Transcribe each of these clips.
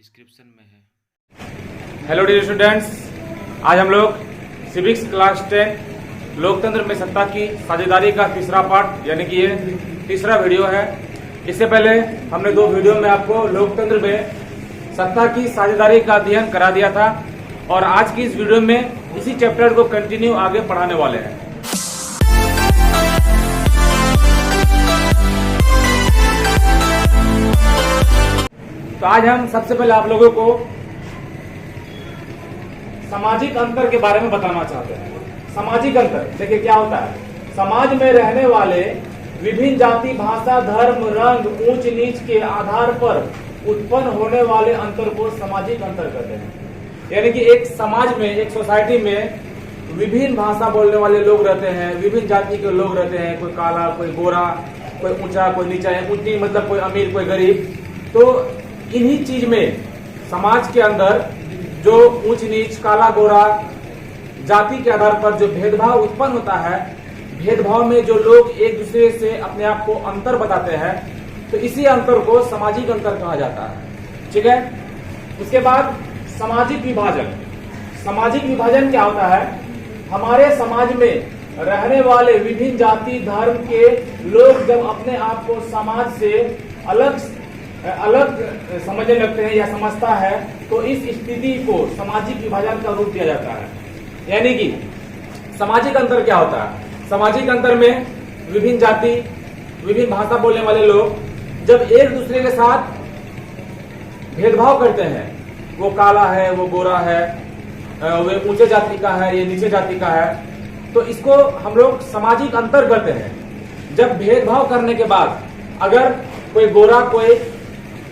Description में है। Hello dear students, आज हम लोग सिविक्स क्लास 10 लोकतंत्र में सत्ता की साझेदारी का तीसरा पार्ट यानी कि ये तीसरा वीडियो है। इससे पहले हमने 2 वीडियो में आपको लोकतंत्र में सत्ता की साझेदारी का अध्ययन करा दिया था और आज की इस वीडियो में इसी चैप्टर को कंटिन्यू आगे पढ़ाने वाले हैं। तो आज हम सबसे पहले आप लोगों को सामाजिक अंतर के बारे में बताना चाहते हैं। सामाजिक अंतर देखिए क्या होता है। समाज में रहने वाले विभिन्न जाति, भाषा, धर्म, रंग, ऊंच नीच के आधार पर उत्पन्न होने वाले अंतर को सामाजिक अंतर कहते हैं। यानी कि एक समाज में, एक सोसाइटी में विभिन्न भाषा बोलने वाले लोग रहते हैं, विभिन्न जाति के लोग रहते हैं, कोई काला, कोई गोरा, कोई ऊंचा, कोई नीचा, ऊंची मतलब कोई अमीर, कोई गरीब। तो इन्हीं चीज में समाज के अंदर जो ऊंच नीच, काला गोरा, जाति के आधार पर जो भेदभाव उत्पन्न होता है, भेदभाव में जो लोग एक दूसरे से अपने आप को अंतर बताते हैं, तो इसी अंतर को सामाजिक अंतर कहा जाता है। ठीक है। उसके बाद सामाजिक विभाजन। सामाजिक विभाजन क्या होता है? हमारे समाज में रहने वाले विभिन्न जाति, धर्म के लोग जब अपने आप को समाज से अलग समझने लगते हैं या समझता है, तो इस स्थिति को सामाजिक विभाजन का रूप दिया जाता है। यानी कि सामाजिक अंतर क्या होता है? सामाजिक अंतर में विभिन्न जाति, विभिन्न भाषा बोलने वाले लोग जब एक दूसरे के साथ भेदभाव करते हैं, वो काला है, वो गोरा है, वो ऊंचे जाति का है, ये नीचे जाति का है, तो इसको हम लोग सामाजिक अंतर करते हैं। जब भेदभाव करने के बाद अगर कोई गोरा कोई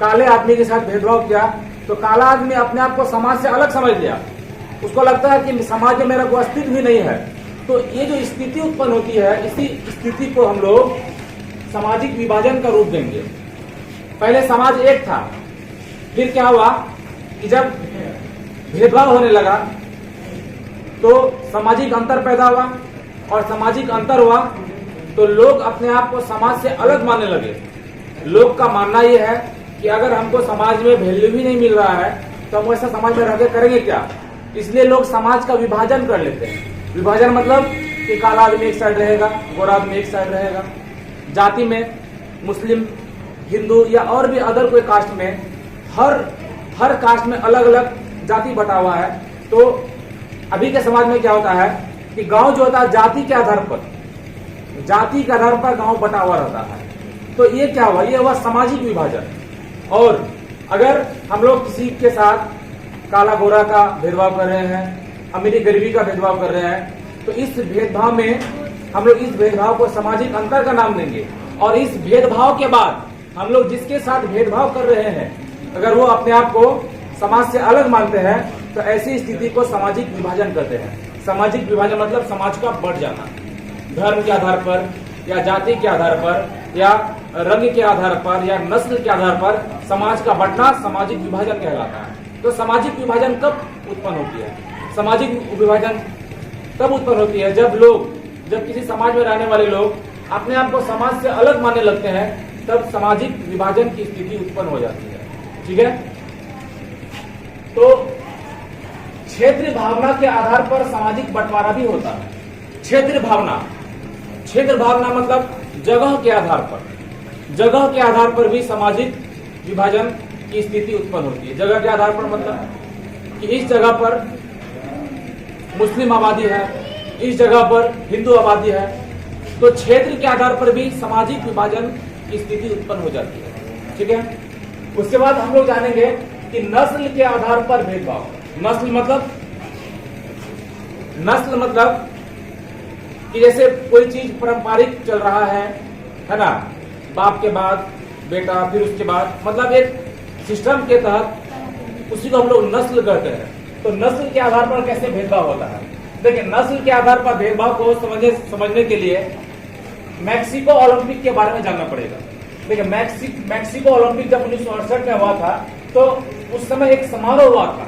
काले आदमी के साथ भेदभाव किया, तो काला आदमी अपने आप को समाज से अलग समझ लिया, उसको लगता है कि समाज में मेरा कोई अस्तित्व ही नहीं है। तो ये जो स्थिति उत्पन्न होती है, इसी स्थिति को हम लोग सामाजिक विभाजन का रूप देंगे। पहले समाज एक था, फिर क्या हुआ कि जब भेदभाव होने लगा तो सामाजिक अंतर पैदा हुआ, और सामाजिक अंतर हुआ तो लोग अपने आप को समाज से अलग मानने लगे। लोग का मानना यह है कि अगर हमको समाज में वैल्यू भी नहीं मिल रहा है तो हम ऐसा समाज में रह के करेंगे क्या? इसलिए लोग समाज का विभाजन कर लेते हैं। विभाजन मतलब कि काला आदमी एक साइड रहेगा, गोरा आदमी एक साइड रहेगा। जाति में मुस्लिम, हिंदू या और भी अदर कोई कास्ट में हर कास्ट में अलग अलग जाति बटा हुआ है। तो अभी के समाज में क्या होता है कि गांव जो होता है जाति के आधार पर गांव बटा हुआ रहता है। तो ये क्या हुआ? ये हुआ सामाजिक विभाजन। और अगर हम लोग किसी के साथ काला गोरा का भेदभाव कर रहे हैं, अमीरी गरीबी का भेदभाव कर रहे हैं, तो इस भेदभाव में हम लोग इस भेदभाव को सामाजिक अंतर का नाम देंगे। और इस भेदभाव के बाद हम लोग जिसके साथ भेदभाव कर रहे हैं, अगर वो अपने आप को समाज से अलग मानते हैं, तो ऐसी स्थिति को सामाजिक विभाजन कहते हैं। सामाजिक विभाजन मतलब समाज का बढ़ जाना, धर्म के आधार पर या जाति के आधार पर या रंग के आधार पर या नस्ल के आधार पर समाज का बढ़ना सामाजिक विभाजन कहलाता है। तो सामाजिक विभाजन कब उत्पन्न होती है? सामाजिक विभाजन तब उत्पन्न होती है जब किसी समाज में रहने वाले लोग अपने आप को समाज से अलग मानने लगते हैं, तब सामाजिक विभाजन की स्थिति उत्पन्न हो जाती है। ठीक है। तो क्षेत्र भावना के आधार पर सामाजिक बंटवारा भी होता है। क्षेत्र भावना मतलब जगह के आधार पर भी सामाजिक विभाजन की स्थिति उत्पन्न होती है। जगह के आधार पर मतलब कि इस जगह पर मुस्लिम आबादी है, इस जगह पर हिंदू आबादी है, तो क्षेत्र के आधार पर भी सामाजिक विभाजन की स्थिति उत्पन्न हो जाती है। ठीक है। उसके बाद हम लोग जानेंगे कि नस्ल के आधार पर भेदभाव। नस्ल मतलब कि जैसे कोई चीज पारंपरिक चल रहा है ना, बाप के बाद बेटा, फिर उसके बाद, मतलब एक सिस्टम के तहत उसी को हम लोग नस्ल कहते हैं। तो नस्ल के आधार पर कैसे भेदभाव होता है? देखिए, नस्ल के आधार पर भेदभाव को समझने के लिए मैक्सिको ओलंपिक के बारे में जानना पड़ेगा। देखिए, मैक्सिको ओलंपिक जब 1968 में हुआ था, तो उस समय एक समारोह हुआ था,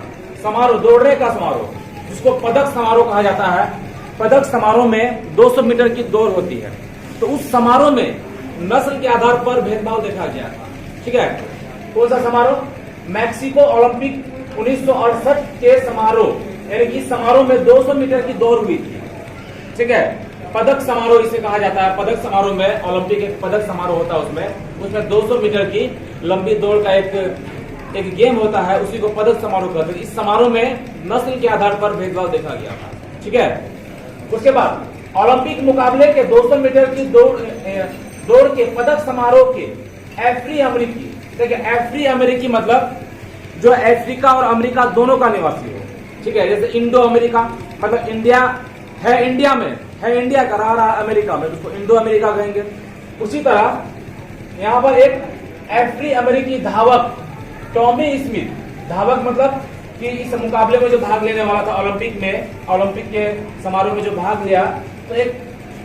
दौड़ने का समारोह, जिसको पदक समारोह कहा जाता है। पदक समारोह में 200 मीटर की दौड़ होती है। तो उस समारोह में नस्ल के आधार पर भेदभाव देखा गया था। ठीक है। कौन सा समारोह? मैक्सिको ओलंपिक 1968 के समारोह, यानी कि इस समारोह में 200 मीटर की दौड़ हुई थी। ठीक है, पदक समारोह इसे कहा जाता है। पदक समारोह में, ओलंपिक एक पदक समारोह होता है, उसमें 200 मीटर की लंबी दौड़ का एक गेम होता है, उसी को पदक समारोह कहते हैं। इस समारोह में नस्ल के आधार पर भेदभाव देखा गया था। ठीक है, उसके बाद ओलंपिक मुकाबले के 200 मीटर की दौड़ के पदक समारोह के अफ्री अमेरिकी, देखिए अफ्री अमेरिकी मतलब जो अफ्रीका और अमेरिका दोनों का निवासी हो। ठीक है, जैसे इंडो अमेरिका मतलब इंडिया है, इंडिया में है, इंडिया का रहा अमेरिका में, उसको इंडो अमेरिका कहेंगे। उसी तरह यहाँ पर एक अफ्री अमेरिकी धावक टॉमी स्मिथ, धावक मतलब कि इस मुकाबले में जो भाग लेने वाला था ओलंपिक के समारोह में जो भाग लिया, तो एक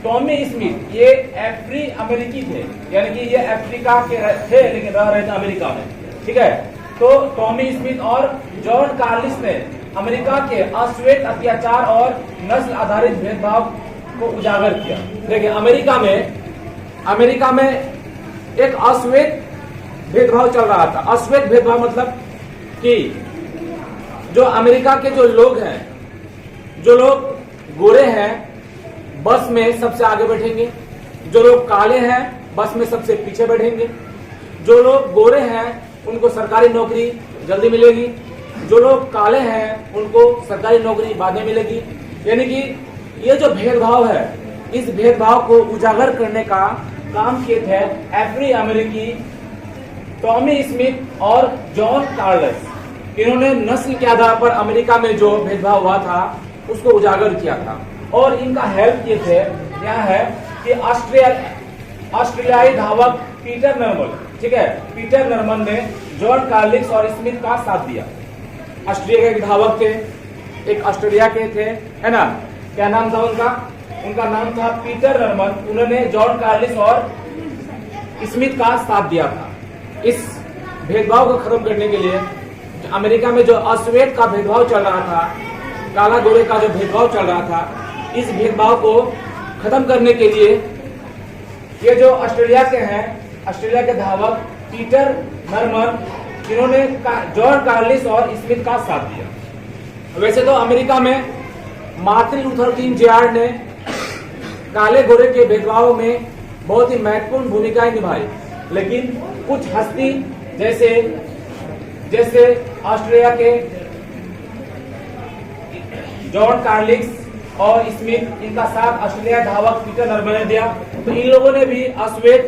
टॉमी स्मिथ, ये अफ्री अमेरिकी थे, यानी कि ये अफ्रीका के थे लेकिन रह रहे थे अमेरिका में। ठीक है, तो टॉमी स्मिथ और जॉन कार्लिस ने अमेरिका के अश्वेत अत्याचार और नस्ल आधारित भेदभाव को उजागर किया। देखिए अमेरिका में एक अश्वेत भेदभाव चल रहा था। अश्वेत भेदभाव मतलब कि जो अमेरिका के जो लोग हैं, जो लोग गोरे हैं बस में सबसे आगे बैठेंगे, जो लोग काले हैं बस में सबसे पीछे बैठेंगे, जो लोग गोरे हैं उनको सरकारी नौकरी जल्दी मिलेगी, जो लोग काले हैं उनको सरकारी नौकरी बाद में मिलेगी। यानी कि ये जो भेदभाव है, इस भेदभाव को उजागर करने का काम किए थे अफ्री अमेरिकी टॉमी स्मिथ और जॉन कार्लिस। इन्होंने नस्ल के आधार पर अमेरिका में जो भेदभाव हुआ था उसको उजागर किया था, और इनका हेल्प किए थे क्या है कि ऑस्ट्रेलियाई धावक पीटर नर्मन। ठीक है, पीटर नर्मन ने जॉन कार्लिस और स्मिथ का साथ दिया। ऑस्ट्रेलिया के धावक थे, एक ऑस्ट्रेलिया के थे, है ना, क्या नाम था उनका नाम था पीटर नर्मन। उन्होंने जॉन कार्लिस और स्मिथ का साथ दिया था इस भेदभाव को खत्म करने के लिए। अमेरिका में जो अश्वेत का भेदभाव चल रहा था, काला गोरे का जो भेदभाव चल रहा था, इस भेदभाव को खत्म करने के लिए ये जो ऑस्ट्रेलिया के हैं, ऑस्ट्रेलिया के धावक पीटर नर्मन, इन्होंने जॉन कार्लिस और स्मिथ का साथ दिया। वैसे तो अमेरिका में मार्टिन लूथर किंग जूनियर ने काले गोरे के भेदभाव में बहुत ही महत्वपूर्ण भूमिकाएं निभाई, लेकिन कुछ हस्ती जैसे ऑस्ट्रेलिया के जॉन कार्लिस और स्मिथ, इनका साथ ऑस्ट्रेलिया धावक पीटर नर्मन ने दिया। तो इन लोगों ने भी अश्वेत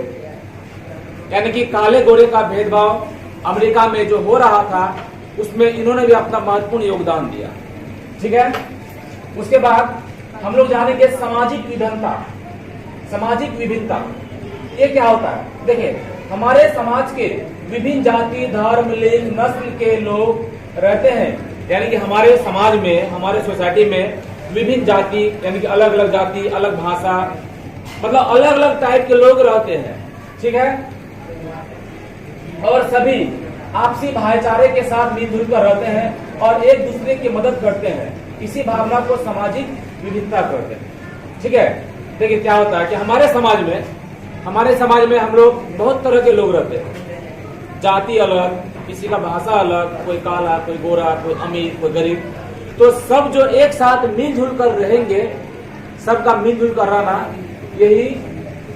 यानी कि काले गोरे का भेदभाव अमेरिका में जो हो रहा था उसमें इन्होंने भी अपना महत्वपूर्ण योगदान दिया। ठीक है, उसके बाद हम लोग जानेंगे सामाजिक विभिन्नता ये क्या होता है। देखिए, हमारे समाज के विभिन्न जाति, धर्म, लिंग, नस्ल के लोग रहते हैं, यानी कि हमारे समाज में, हमारे सोसाइटी में विभिन्न जाति यानी कि अलग अलग जाति, अलग भाषा, मतलब अलग अलग टाइप के लोग रहते हैं। ठीक है, और सभी आपसी भाईचारे के साथ मिलजुल कर रहते हैं और एक दूसरे की मदद करते हैं। इसी भावना को सामाजिक विविधता कहते हैं। ठीक है, देखिए क्या होता है कि हमारे समाज में हम लोग बहुत तरह के लोग रहते हैं, जाति अलग, किसी का भाषा अलग, कोई काला, कोई गोरा, कोई अमीर, कोई गरीब, तो सब जो एक साथ मिलजुल कर रहेंगे, सबका मिलजुल कर रहना, यही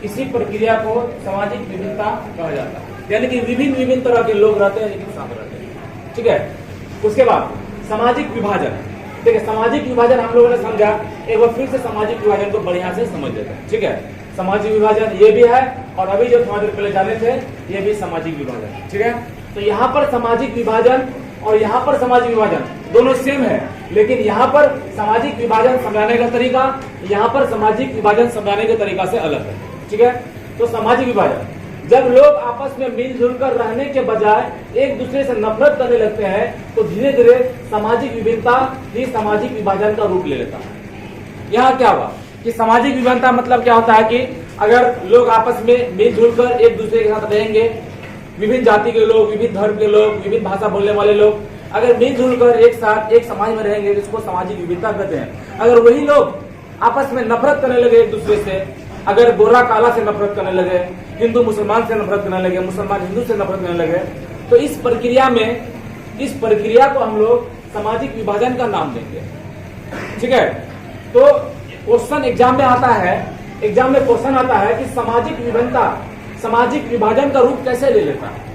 इसी प्रक्रिया को सामाजिक विभिन्नता कहा जाता है। यानी कि विभिन्न तरह के लोग रहते हैं लेकिन साथ रहते हैं। ठीक है, उसके बाद सामाजिक विभाजन। देखिए, सामाजिक विभाजन हम लोगों ने समझा, एक बार फिर से सामाजिक विभाजन को बढ़िया से समझ लेते हैं। ठीक है, सामाजिक विभाजन ये भी है और अभी जो थोड़ा देर पहले जाने थे ये भी सामाजिक विभाजन। ठीक है, तो यहाँ पर सामाजिक विभाजन और यहाँ पर सामाजिक विभाजन दोनों सेम है, लेकिन यहाँ पर सामाजिक विभाजन समझाने का तरीका, यहाँ पर सामाजिक विभाजन समझाने के तरीका से अलग है। ठीक है, तो सामाजिक विभाजन, जब लोग आपस में मिलजुल कर रहने के बजाय एक दूसरे से नफरत करने लगते हैं तो धीरे धीरे सामाजिक विभिन्नता ही सामाजिक विभाजन का रूप ले लेता है। यहाँ क्या हुआ कि सामाजिक विभिन्नता मतलब क्या होता है कि अगर लोग आपस में मिलजुल कर एक दूसरे के साथ रहेंगे, विभिन्न जाति के लोग, विभिन्न धर्म के लोग, विभिन्न भाषा बोलने वाले लोग अगर मिलजुल कर एक साथ एक समाज में रहेंगे, जिसको सामाजिक विभिन्नता कहते हैं। अगर वही लोग आपस में नफरत करने लगे एक दूसरे से, अगर गोरा काला से नफरत करने लगे, हिंदू मुसलमान से नफरत करने लगे, मुसलमान हिंदू से नफरत करने लगे, तो इस प्रक्रिया में इस प्रक्रिया को हम लोग सामाजिक विभाजन का नाम देंगे। ठीक है, तो क्वेश्चन एग्जाम में आता है, एग्जाम में क्वेश्चन आता है कि सामाजिक विभिन्नता सामाजिक विभाजन का रूप कैसे ले लेता है।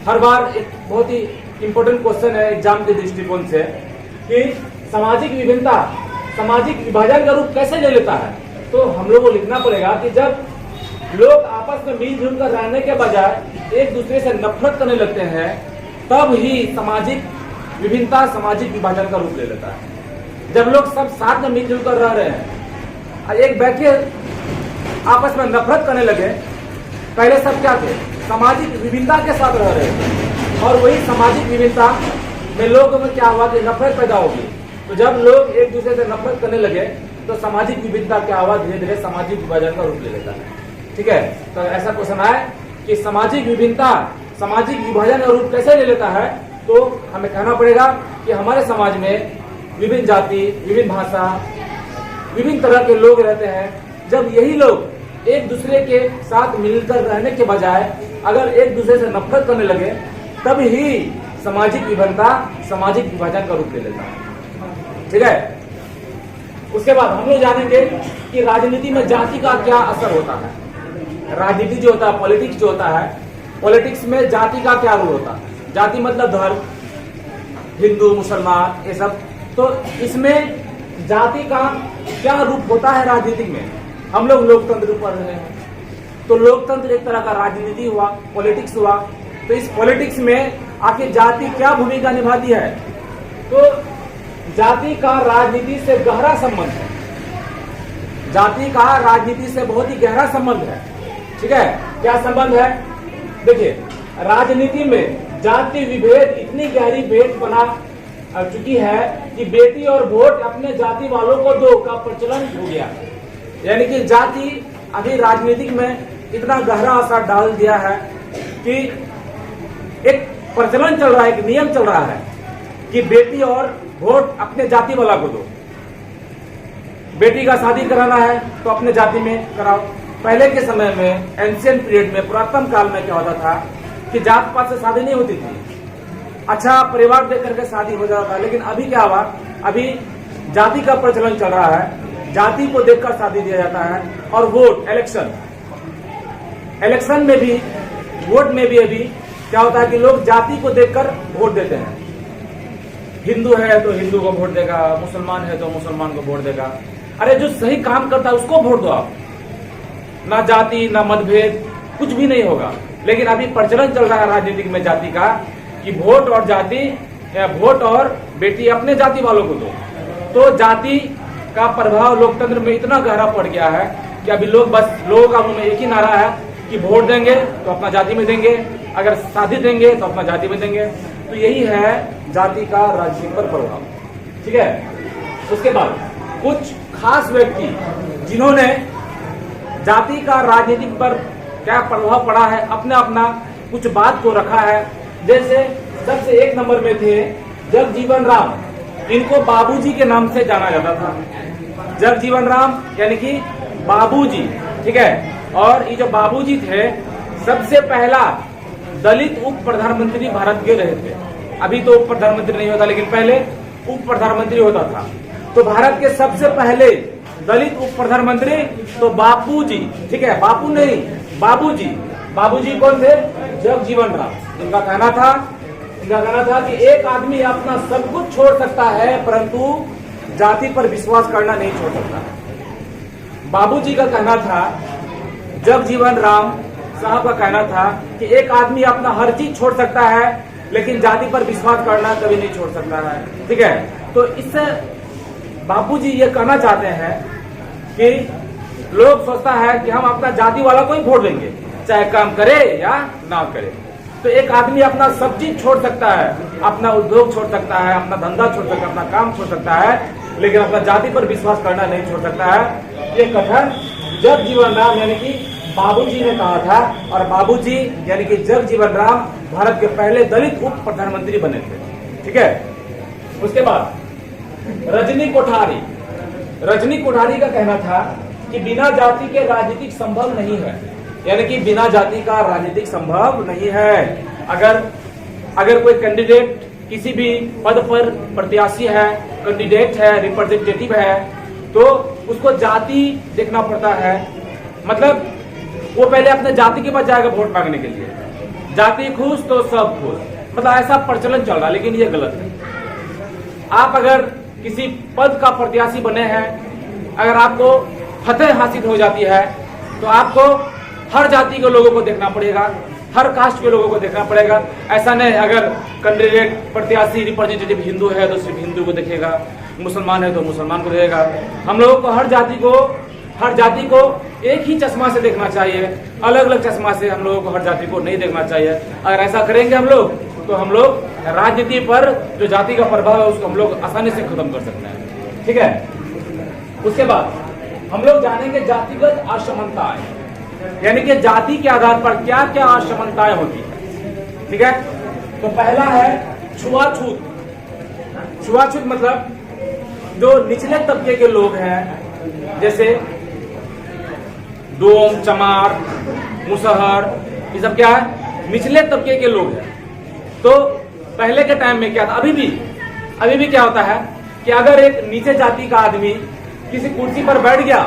हर बार एक बहुत ही इंपॉर्टेंट क्वेश्चन है एग्जाम के दृष्टिकोण से कि सामाजिक विभिन्नता सामाजिक विभाजन का रूप कैसे ले लेता है। तो हम लोग को लिखना पड़ेगा कि जब लोग आपस में मिलजुल कर रहने के बजाय एक दूसरे से नफरत करने लगते हैं, तब ही सामाजिक विभिन्नता सामाजिक विभाजन का रूप ले लेता है। जब लोग सब साथ में मिलजुल कर रह रहे हैं, एक बैठे आपस में नफरत करने लगे, पहले सब क्या थे, सामाजिक विभिन्नता के साथ रह रहे थे, और वही सामाजिक विभिन्नता में लोगों में क्या हुआ कि नफरत पैदा होगी। तो जब लोग एक दूसरे से नफरत करने लगे तो सामाजिक विभिन्नता क्या हुआ, धीरे धीरे सामाजिक विभाजन का रूप ले लेता है। ठीक है, तो ऐसा क्वेश्चन आए कि सामाजिक विभिन्नता सामाजिक विभाजन का रूप कैसे ले लेता है, तो हमें कहना पड़ेगा कि हमारे समाज में विभिन्न जाति, विभिन्न भाषा, विभिन्न तरह के लोग रहते हैं। जब यही लोग एक दूसरे के साथ मिलकर रहने के बजाय अगर एक दूसरे से नफरत करने लगे, तब ही सामाजिक विभिन्नता सामाजिक विभाजन का रूप ले लेता है। ठीक है, उसके बाद हम लोग जानेंगे कि राजनीति में जाति का क्या असर होता है। राजनीति जो होता है, पॉलिटिक्स जो होता है, पॉलिटिक्स में जाति का क्या रोल होता है। जाति मतलब धर्म, हिंदू मुसलमान ये सब, तो इसमें जाति का क्या रूप होता है राजनीति में। हम लोग लोकतंत्र पढ़ रहे हैं, तो लोकतंत्र एक तरह का राजनीति हुआ, पॉलिटिक्स हुआ। तो इस पॉलिटिक्स में आखिर जाति क्या भूमिका निभाती है, तो जाति का राजनीति से गहरा संबंध है। जाति का राजनीति से बहुत ही गहरा संबंध है। ठीक है, क्या संबंध है, देखिए राजनीति में जाति विभेद इतनी गहरी भेद बना चुकी है कि बेटी और वोट अपने जाति वालों को दो का प्रचलन हो गया। यानी कि जाति अभी राजनीतिक में इतना गहरा असर डाल दिया है कि एक प्रचलन चल रहा है, एक नियम चल रहा है कि बेटी और वोट अपने जाति वाला को दो। बेटी का शादी कराना है तो अपने जाति में कराओ। पहले के समय में, एंशियंट पीरियड में, पुरातन काल में क्या होता था कि जात पात से शादी नहीं होती थी, अच्छा परिवार देख करके शादी हो जाता था। लेकिन अभी क्या हुआ, अभी जाति का प्रचलन चल रहा है, जाति को देखकर शादी दिया जाता है। और वोट, इलेक्शन में भी, वोट में भी अभी क्या होता है कि लोग जाति को देखकर वोट देते हैं। हिंदू है तो हिंदू को वोट देगा, मुसलमान है तो मुसलमान को वोट देगा। अरे जो सही काम करता है उसको वोट दो आप, ना जाति ना मतभेद, कुछ भी नहीं होगा। लेकिन अभी प्रचलन चल रहा है राजनीतिक में जाति का कि वोट और जाति, वोट और बेटी अपने जाति वालों को दो। तो जाति का प्रभाव लोकतंत्र में इतना गहरा पड़ गया है कि अभी लोग बस, लोगों का मुंह में एक ही नारा है कि वोट देंगे तो अपना जाति में देंगे, अगर शादी देंगे तो अपना जाति में देंगे। तो यही है जाति का राजनीति पर प्रभाव। ठीक है, उसके बाद कुछ खास व्यक्ति जिन्होंने जाति का राजनीति पर क्या प्रभाव पड़ा है, अपने अपना कुछ बात को रखा है। जैसे सबसे एक नंबर में थे जगजीवन राम, इनको बाबूजी के नाम से जाना जाता था। जगजीवन राम यानी कि बाबूजी। ठीक है, और ये जो बाबूजी थे, सबसे पहला दलित उप प्रधानमंत्री भारत के रहे थे। अभी तो उप प्रधानमंत्री नहीं होता, लेकिन पहले उप प्रधानमंत्री होता था। तो भारत के सबसे पहले दलित उप प्रधानमंत्री तो बापूजी। ठीक है, बापू नहीं, बाबूजी। बाबूजी कौन थे, जगजीवन राम। इनका कहना था कि एक आदमी अपना सब कुछ छोड़ सकता है परंतु जाति पर विश्वास करना नहीं छोड़ सकता। बाबूजी का कहना था, जगजीवन राम साहब का कहना था कि एक आदमी अपना हर चीज छोड़ सकता है लेकिन जाति पर विश्वास करना कभी नहीं छोड़ सकता है। ठीक है, तो इससे बापूजी ये कहना चाहते हैं कि लोग सोचता है कि हम अपना जाति वाला को ही वोट देंगे, चाहे काम करे या ना करे। तो एक आदमी अपना सब चीज छोड़ सकता है, अपना उद्योग छोड़ सकता है, अपना धंधा छोड़ सकता है, अपना काम छोड़ सकता है, लेकिन अपना जाति पर विश्वास करना नहीं छोड़ सकता है। ये कथन जगजीवन राम यानी कि बाबूजी ने कहा था, और बाबूजी यानी कि जगजीवन राम भारत के पहले दलित उप प्रधानमंत्री बने थे। ठीक है, उसके बाद रजनी कोठारी का कहना था कि बिना जाति के राजनीतिक संभव नहीं है। यानी कि बिना जाति का राजनीतिक संभव नहीं है। अगर कोई कैंडिडेट किसी भी पद पर प्रत्याशी है, कैंडिडेट है, रिप्रेजेंटेटिव है, तो उसको जाति देखना पड़ता है। मतलब वो पहले अपने जाति के पास जाएगा वोट मांगने के लिए, जाति खुश तो सब खुश, मतलब ऐसा प्रचलन चल रहा है, लेकिन ये गलत है। आप अगर किसी पद का प्रत्याशी बने हैं, अगर आपको फतेह हासिल हो जाती है, तो आपको हर जाति के लोगों को देखना पड़ेगा, हर कास्ट के लोगों को देखना पड़ेगा। ऐसा नहीं अगर कैंडिडेट प्रत्याशी रिप्रेजेंटेटिव हिंदू है तो सिर्फ हिंदू को देखेगा, मुसलमान है तो मुसलमान को देखेगा। हम लोगों को हर जाति को एक ही चश्मा से देखना चाहिए, अलग अलग चश्मा से हम लोगों को हर जाति को नहीं देखना चाहिए। अगर ऐसा करेंगे हम लोग, तो हम लोग राजनीति पर जो जाति का प्रभाव है उसको हम लोग आसानी से खत्म कर सकते हैं। ठीक है, उसके बाद हम लोग जानेंगे जातिगत असमानताएं, यानी कि जाति के आधार पर क्या क्या असमानताएं होती है। ठीक है, तो पहला है छुआछूत। छुआछूत मतलब जो निचले तबके के लोग हैं, जैसे डोम, चमार, मुसहर, ये सब क्या है, निचले तबके के लोग हैं। तो पहले के टाइम में क्या था, अभी भी क्या होता है कि अगर एक नीचे जाति का आदमी किसी कुर्सी पर बैठ गया,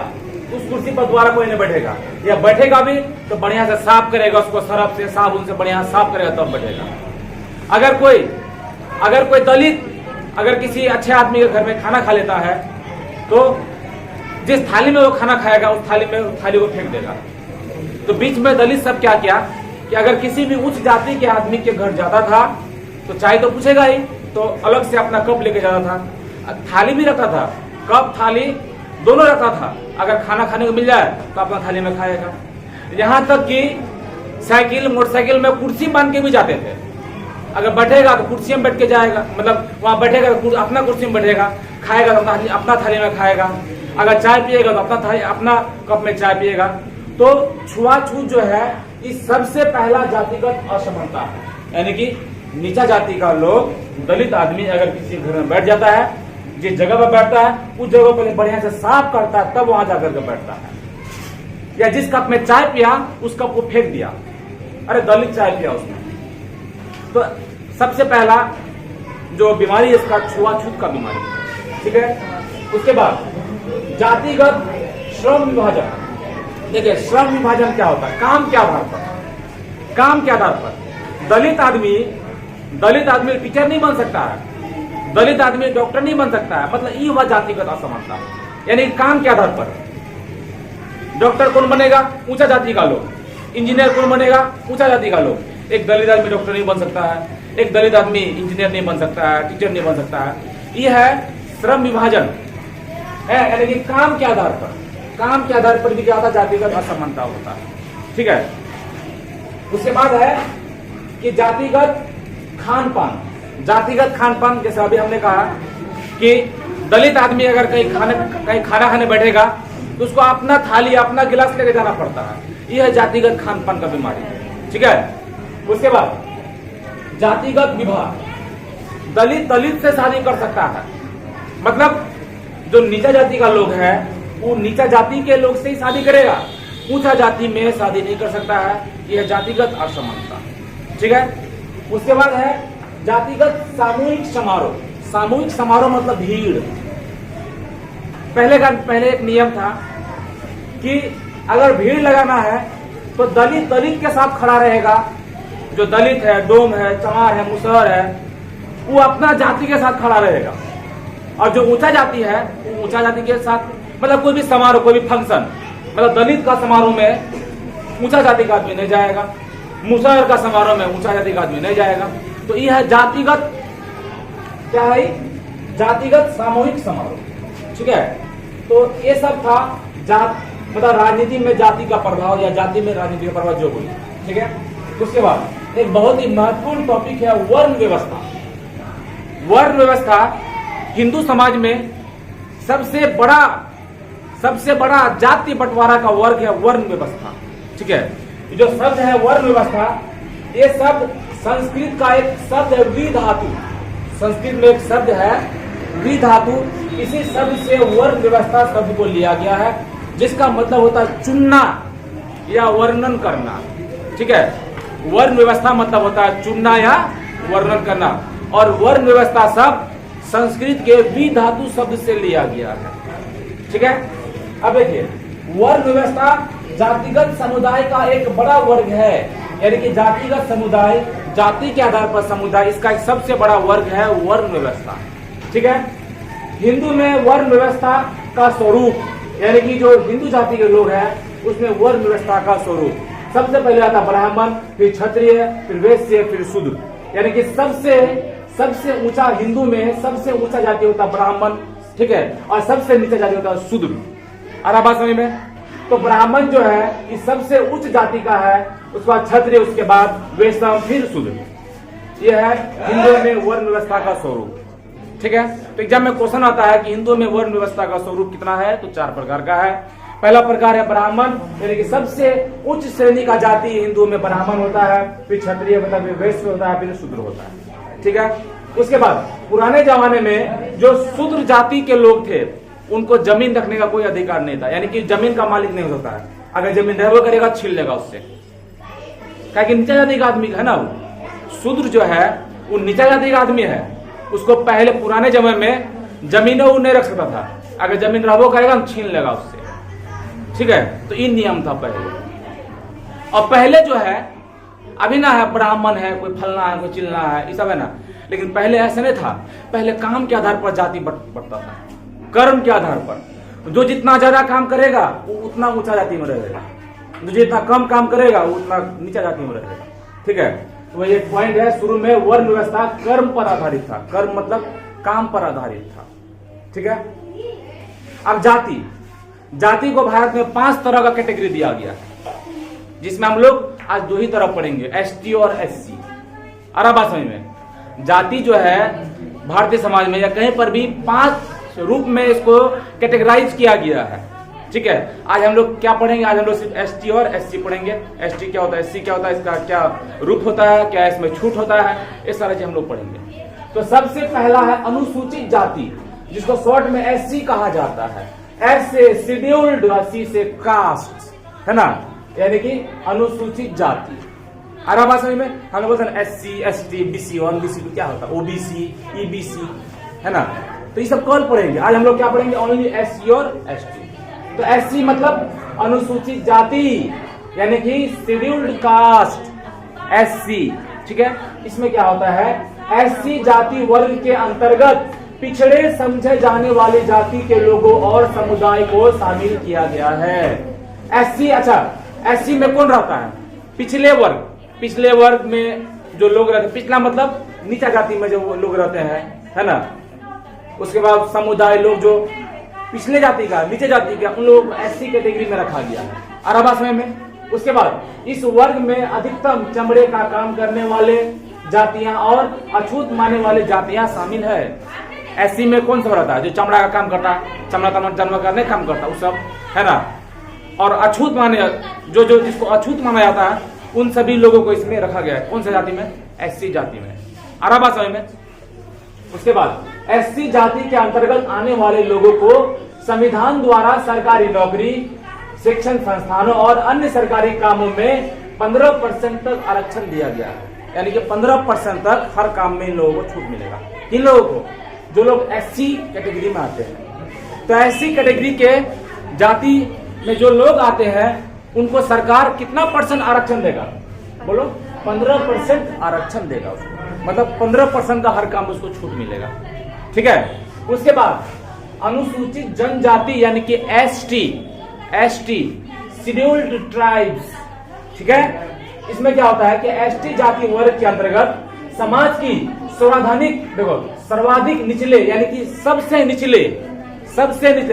उस कुर्सी पर दोबारा कोई नहीं बैठेगा, या बैठेगा भी तो बढ़िया से साफ करेगा, उसको सरफ से साबुन से बढ़िया साफ करेगा तब बैठेगा। अगर कोई दलित अगर किसी अच्छे आदमी के घर में खाना खा लेता है, तो जिस थाली में वो खाना खाएगा उस थाली को फेंक देगा। तो बीच में दलित सब क्या किया कि अगर किसी भी उच्च जाति के आदमी के घर जाता था तो चाय तो पूछेगा ही, तो अलग से अपना कप लेके जाता था, थाली भी रखता था, कप थाली दोनों रखता था। अगर खाना खाने को मिल जाए तो अपना थाली में खाएगा। यहाँ तक कि साइकिल मोटरसाइकिल में कुर्सी बांध के भी जाते थे। अगर बैठेगा तो कुर्सी में बैठ के जाएगा, मतलब वहां बैठेगा तो अपना कुर्सी में बैठेगा, खाएगा तो अपना थाली में खाएगा, अगर चाय पिएगा तो अपना कप में चाय पिएगा। तो छुआछूत जो है इस सबसे पहला जातिगत असमानता है, यानी कि नीचा जाति का लोग, दलित आदमी अगर किसी घर में बैठ जाता है, जिस जगह पर बैठता है उस जगह पर बढ़िया से साफ करता है, तब वहां जाकर के बैठता है। या जिस कप में चाय पिया उस कप को फेंक दिया, अरे दलित चाय पिया उसमें। तो सबसे पहला जो बीमारी इसका छुआछूत का बीमारी है। ठीक है, उसके बाद जातिगत श्रम विभाजन। देखिए श्रम विभाजन क्या होता है, काम के आधार पर दलित आदमी टीचर नहीं बन सकता है, दलित आदमी डॉक्टर नहीं बन सकता है, मतलब ये हुआ जातिगत असमानता। यानी काम के आधार पर डॉक्टर कौन बनेगा, ऊंचा जाति का लोग, इंजीनियर कौन बनेगा, ऊंचा जाति का लोग। एक दलित आदमी डॉक्टर नहीं बन सकता है, एक दलित आदमी इंजीनियर नहीं बन सकता है, टीचर नहीं बन सकता है। यह है श्रम विभाजन है, यानी कि काम के आधार पर भी क्या होता है, जातिगत असमानता होता है। ठीक है, उसके बाद है कि जातिगत खान पान। जैसे अभी हमने कहा कि दलित आदमी अगर कहीं खाना खाने बैठेगा तो उसको अपना थाली अपना गिलास लेके जाना पड़ता है। यह है जातिगत खान पान का बीमारी। ठीक है, उसके बाद जातिगत विवाह। दलित से शादी कर सकता है, मतलब जो नीचा जाति का लोग है वो नीचा जाति के लोग से ही शादी करेगा, ऊंचा जाति में शादी नहीं कर सकता है। यह जातिगत असमानता। ठीक है, उसके बाद है जातिगत सामूहिक समारोह मतलब भीड़। पहले एक नियम था कि अगर भीड़ लगाना है तो दलित के साथ खड़ा रहेगा। जो दलित है, डोम है, चमार है, मुसहर है, वो अपना जाति के साथ खड़ा रहेगा। और जो ऊंचा जाति है वो ऊंचा जाति के साथ, मतलब कोई भी समारोह, कोई भी फंक्शन, मतलब दलित का समारोह में ऊंचा जाति का आदमी नहीं जाएगा, मुसहर का समारोह में ऊंचा जाति का आदमी नहीं जाएगा। तो यह है जातिगत, क्या है, जातिगत सामूहिक समारोह। ठीक है, तो ये सब था मतलब राजनीति में जाति का प्रभाव या जाति में राजनीति का प्रभाव जो बोली। ठीक है, उसके बाद एक बहुत ही महत्वपूर्ण टॉपिक है वर्ण व्यवस्था। वर्ण व्यवस्था हिंदू समाज में सबसे बड़ा जाति बंटवारा का वर्ग है वर्ण व्यवस्था। ठीक है, जो शब्द है वर्ण व्यवस्था, ये शब्द संस्कृत का एक शब्द है विधातु। संस्कृत में एक शब्द है विधातु, इसी शब्द से वर्ण व्यवस्था शब्द को लिया गया है, जिसका मतलब होता है चुनना या वर्णन करना। ठीक है, वर्ण व्यवस्था मतलब होता है चुनना या वर्णन करना। और वर्ण व्यवस्था शब्द संस्कृत के वि धातु शब्द से लिया गया है। ठीक है, अब देखिए, वर्ण व्यवस्था जातिगत समुदाय का एक बड़ा वर्ग है, यानी कि जातिगत समुदाय, जाति के आधार पर समुदाय, इसका एक सबसे बड़ा वर्ग है वर्ण व्यवस्था। ठीक है, हिंदू में वर्ण व्यवस्था का स्वरूप, यानी कि जो हिंदू जाति के लोग हैं उसमें वर्ण व्यवस्था का स्वरूप सबसे पहले आता ब्राह्मण, फिर क्षत्रिय, फिर वैश्य, फिर शूद्र। यानी कि सबसे ऊंचा हिंदू में सबसे ऊंचा जाति होता है ब्राह्मण, ठीक है, और सबसे नीचा जाति होता है शूद्र। आ रहा बात समझ में? तो ब्राह्मण जो है इस सबसे उच्च जाति का है, उसके बाद क्षत्रिय, उसके बाद वैश्य, फिर शूद्र। यह है हिंदू में वर्ण व्यवस्था का स्वरूप। ठीक है, तो एग्जाम में क्वेश्चन आता है कि हिंदू में वर्ण व्यवस्था का स्वरूप कितना है, तो 4 प्रकार का है। पहला प्रकार है ब्राह्मण, यानी कि सबसे उच्च श्रेणी का जाति हिंदू में ब्राह्मण होता है, फिर क्षत्रिय, मतलब वैश्य होता है, फिर शूद्र होता है। ठीक है, उसके बाद पुराने जमाने में जो शूद्र जाति के लोग थे उनको जमीन रखने का कोई अधिकार नहीं था, यानी कि जमीन का मालिक नहीं होता है। अगर जमीन रहबो करेगा छीन लेगा उससे, क्या कि नीचा जाति का आदमी है ना, वो शूद्र जो है वो नीचा जाति का आदमी है, उसको पहले पुराने जमाने में जमीन वो नहीं रख सकता था, अगर जमीन रहबो करेगा हम छीन लेगा उससे। ठीक है, तो ये नियम था पहले। और पहले जो है, अभी ना है ब्राह्मण है, कोई फलना है, कोई चिलना है, ये सब है ना, लेकिन पहले ऐसा नहीं था। पहले काम के आधार पर जाति बढ़ता था, कर्म के आधार पर। जो जितना ज्यादा काम करेगा वो उतना ऊंचा जाति में रहेगा, जो जितना कम काम करेगा वो उतना नीचा जाति में रहेगा। ठीक है, तो ये पॉइंट है। शुरू में वर्ण व्यवस्था कर्म पर आधारित था, कर्म मतलब काम पर आधारित था। ठीक है, अब जाति को भारत में 5 तरह का कैटेगरी दिया गया है, जिसमें हम लोग आज 2 ही तरह पढ़ेंगे, एसटी और एससी। अरे बात समझ में? जाति जो है भारतीय समाज में या कहीं पर भी 5 रूप में इसको कैटेगराइज किया गया है। ठीक है, आज हम लोग क्या पढ़ेंगे? आज हम लोग सिर्फ एसटी और एससी पढ़ेंगे। एसटी क्या होता है, एससी क्या होता है, इसका क्या रूप होता है, क्या इसमें छूट होता है, ये सारा चीज हम लोग पढ़ेंगे। तो सबसे पहला है अनुसूचित जाति, जिसको शॉर्ट में एससी कहा जाता है। एस से शेड्यूल्ड, सी से कास्ट, है ना, यानी कि अनुसूचित जाति। अरे बात समझ में? हम लोग बोलते हैं एससी, एसटी, BC1, BC2 क्या होता है, ओबीसी, ईबीसी, है ना। तो ये सब कल पढ़ेंगे। आज हम लोग क्या पढ़ेंगे? ओनली एससी और एसटी। तो एससी मतलब अनुसूचित जाति, यानी कि शेड्यूल्ड कास्ट, एससी। ठीक है, इसमें क्या होता है? एससी जाति वर्ग के अंतर्गत पिछड़े समझे जाने वाली जाति के लोगों और समुदाय को शामिल किया गया है। एससी, अच्छा, एससी में कौन रहता है? पिछले वर्ग। पिछले वर्ग में जो लोग रहते हैं, पिछला मतलब नीचा जाति में जो लोग रहते हैं, है ना। उसके बाद समुदाय लोग जो पिछले जाति का, नीचे जाति का, उन लोगों को एससी कैटेगरी में रखा गया है। अरबा समय में। उसके बाद इस वर्ग में अधिकतम चमड़े का काम करने वाले जातियां और अछूत माने वाले जातियां शामिल है। एससी में कौन सा रहता है? जो चमड़ा का काम करता है, चमड़ा जन्म करने काम करता है, वो सब, है ना। और अछूत माने, जो जिसको अछूत माना जाता है, उन सभी लोगों को इसमें रखा गया है। कौन सी जाति में? एससी जाति में। अरबा समय में। उसके बाद एससी जाति के अंतर्गत आने वाले लोगों को संविधान द्वारा सरकारी नौकरी, शिक्षण संस्थानों और अन्य सरकारी कामों में 15% तक आरक्षण दिया गया है। यानी कि 15% तक हर काम में इन लोगों को छूट मिलेगा। इन लोगों को, जो लोग एससी कैटेगरी में आते हैं। तो एससी कैटेगरी के जाति में जो लोग आते हैं उनको सरकार कितना % आरक्षण देगा? बोलो, 15% आरक्षण देगा उसको। मतलब 15% का हर काम उसको छूट मिलेगा। ठीक है। उसके बाद अनुसूचित जनजाति यानी कि एसटी, शेड्यूल्ड ट्राइब्स। ठीक है, इसमें क्या होता है कि एसटी जाति वर्ग के अंतर्गत समाज की सर्वाधिक, देखो, सर्वाधिक निचले, यानी कि सबसे निचले,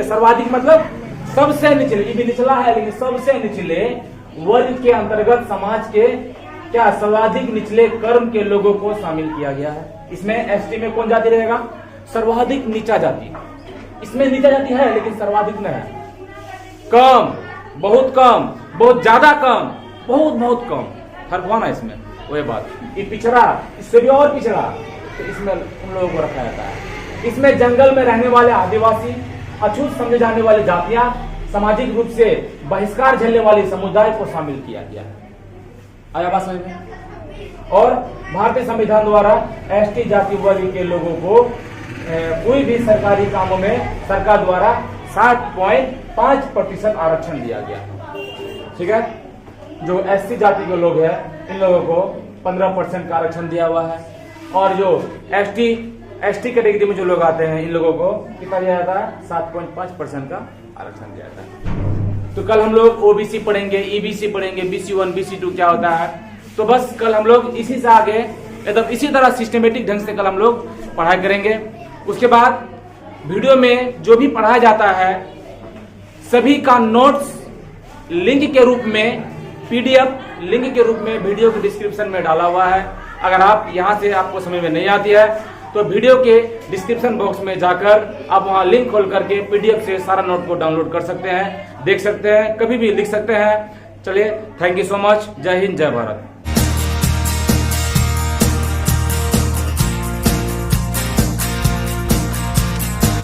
सर्वाधिक मतलब सबसे निचले, ये भी निचला है लेकिन सबसे निचले वर्ग के अंतर्गत समाज के क्या सर्वाधिक निचले कर्म के लोगों को शामिल किया गया है। इसमें एसटी में कौन जाति रहेगा? सर्वाधिक नीचा जाति। इसमें नीचा जाति है लेकिन सर्वाधिक नहीं है। कम, बहुत कम, बहुत ज्यादा कम, बहुत कम, फर्क हुआ ना इसमें। वही बात, ये पिछड़ा, इससे भी और पिछड़ा, तो इसमें उन लोगों को रखा जाता है। इसमें जंगल में रहने वाले आदिवासी, अछूत समझे जाने वाली जातियां, सामाजिक रूप से बहिष्कार झेलने वाले समुदाय को शामिल किया गया है। आया बात समझ में? और भारतीय संविधान द्वारा एसटी जाति वर्ग के लोगों को कोई भी सरकारी कामों में सरकार द्वारा 7.5% आरक्षण दिया गया। ठीक है, जो एससी जाति के लोग हैं इन लोगों को 15% का आरक्षण दिया हुआ है, और जो एसटी कैटेगरी में जो लोग आते हैं इन लोगों को कितना दिया जाता है? 7.5% का आरक्षण दिया जाता है। तो कल हम लोग ओबीसी पढ़ेंगे, ईबीसी पढ़ेंगे, BC1 BC2 क्या होता है। तो बस कल हम लोग इसी से आगे एकदम इसी तरह सिस्टमेटिक ढंग से कल हम लोग पढ़ाई करेंगे। उसके बाद वीडियो में जो भी पढ़ाया जाता है सभी का नोट्स लिंक के रूप में, PDF लिंक के रूप में वीडियो के डिस्क्रिप्शन में डाला हुआ है। अगर आप यहां से आपको समझ में नहीं आती है तो वीडियो के डिस्क्रिप्शन बॉक्स में जाकर आप वहां लिंक खोल करके PDF से सारा नोट को डाउनलोड कर सकते हैं, देख सकते हैं, कभी भी लिख सकते हैं। चलिए, थैंक यू सो मच। जय हिंद, जय भारत।